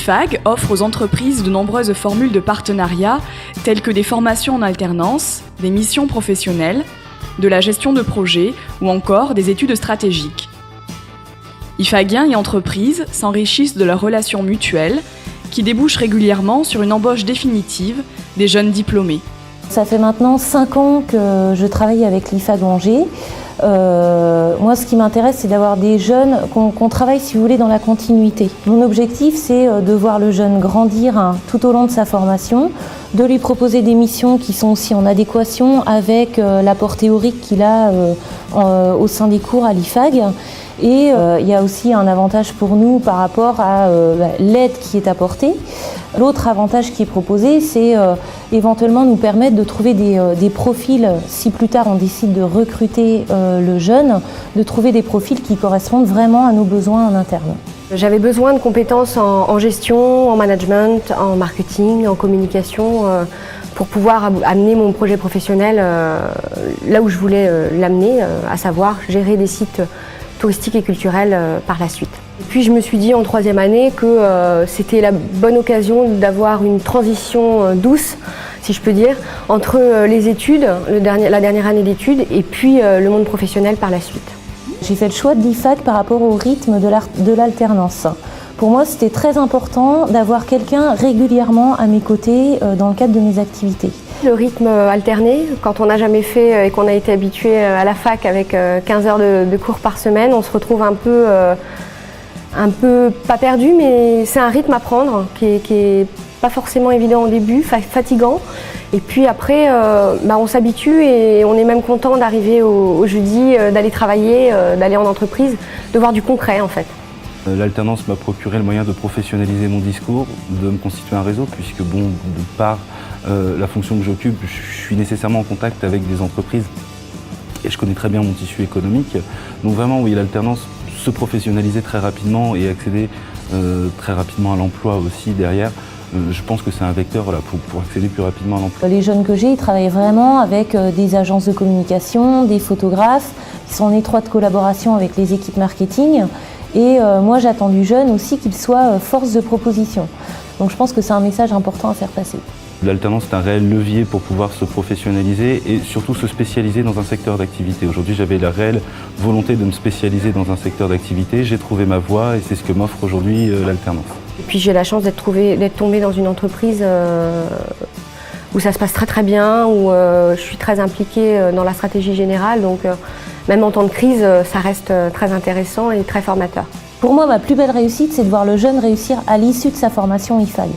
L'IFAG offre aux entreprises de nombreuses formules de partenariat telles que des formations en alternance, des missions professionnelles, de la gestion de projets ou encore des études stratégiques. IFAGiens et entreprises s'enrichissent de leurs relations mutuelles qui débouchent régulièrement sur une embauche définitive des jeunes diplômés. Ça fait maintenant 5 ans que je travaille avec l'IFAG Angers. Moi, ce qui m'intéresse, c'est d'avoir des jeunes, qu'on travaille, si vous voulez, dans la continuité. Mon objectif, c'est de voir le jeune grandir tout au long de sa formation, de lui proposer des missions qui sont aussi en adéquation avec l'apport théorique qu'il a au sein des cours à l'IFAG. Et il y a aussi un avantage pour nous par rapport à l'aide qui est apportée. L'autre avantage qui est proposé, c'est éventuellement nous permettre de trouver des profils, si plus tard on décide de recruter le jeune, de trouver des profils qui correspondent vraiment à nos besoins en interne. J'avais besoin de compétences en gestion, en management, en marketing, en communication, pour pouvoir amener mon projet professionnel là où je voulais l'amener, à savoir gérer des sites touristique et culturelle par la suite. Et puis je me suis dit en 3e année que c'était la bonne occasion d'avoir une transition douce, si je peux dire, entre les études, la dernière année d'études, et puis le monde professionnel par la suite. J'ai fait le choix de l'IFAG par rapport au rythme de l'alternance. Pour moi, c'était très important d'avoir quelqu'un régulièrement à mes côtés dans le cadre de mes activités. Le rythme alterné, quand on n'a jamais fait et qu'on a été habitué à la fac avec 15 heures de cours par semaine, on se retrouve un peu pas perdu, mais c'est un rythme à prendre qui est pas forcément évident au début, fatigant. Et puis après, on s'habitue et on est même content d'arriver au jeudi, d'aller travailler, d'aller en entreprise, de voir du concret en fait. L'alternance m'a procuré le moyen de professionnaliser mon discours, de me constituer un réseau, puisque de par la fonction que j'occupe, je suis nécessairement en contact avec des entreprises et je connais très bien mon tissu économique. Donc vraiment, oui, l'alternance, se professionnaliser très rapidement et accéder très rapidement à l'emploi aussi derrière, je pense que c'est un vecteur pour accéder plus rapidement à l'emploi. Les jeunes que j'ai, ils travaillent vraiment avec des agences de communication, des photographes, qui sont en étroite collaboration avec les équipes marketing. Et moi, j'attends du jeune aussi qu'il soit force de proposition. Donc je pense que c'est un message important à faire passer. L'alternance est un réel levier pour pouvoir se professionnaliser et surtout se spécialiser dans un secteur d'activité. Aujourd'hui, j'avais la réelle volonté de me spécialiser dans un secteur d'activité. J'ai trouvé ma voie et c'est ce que m'offre aujourd'hui l'alternance. Et puis j'ai la chance d'être tombée dans une entreprise où ça se passe très très bien, où je suis très impliquée dans la stratégie générale. Donc même en temps de crise, ça reste très intéressant et très formateur. Pour moi, ma plus belle réussite, c'est de voir le jeune réussir à l'issue de sa formation IFAG.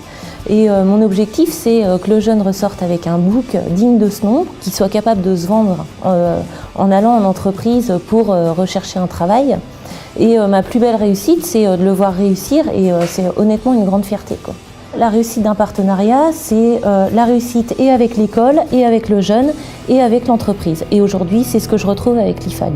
Et mon objectif, c'est que le jeune ressorte avec un book digne de ce nom, qu'il soit capable de se vendre en allant en entreprise pour rechercher un travail. Et ma plus belle réussite, c'est de le voir réussir et c'est honnêtement une grande fierté, quoi. La réussite d'un partenariat, c'est la réussite et avec l'école, et avec le jeune, et avec l'entreprise. Et aujourd'hui, c'est ce que je retrouve avec l'IFAG.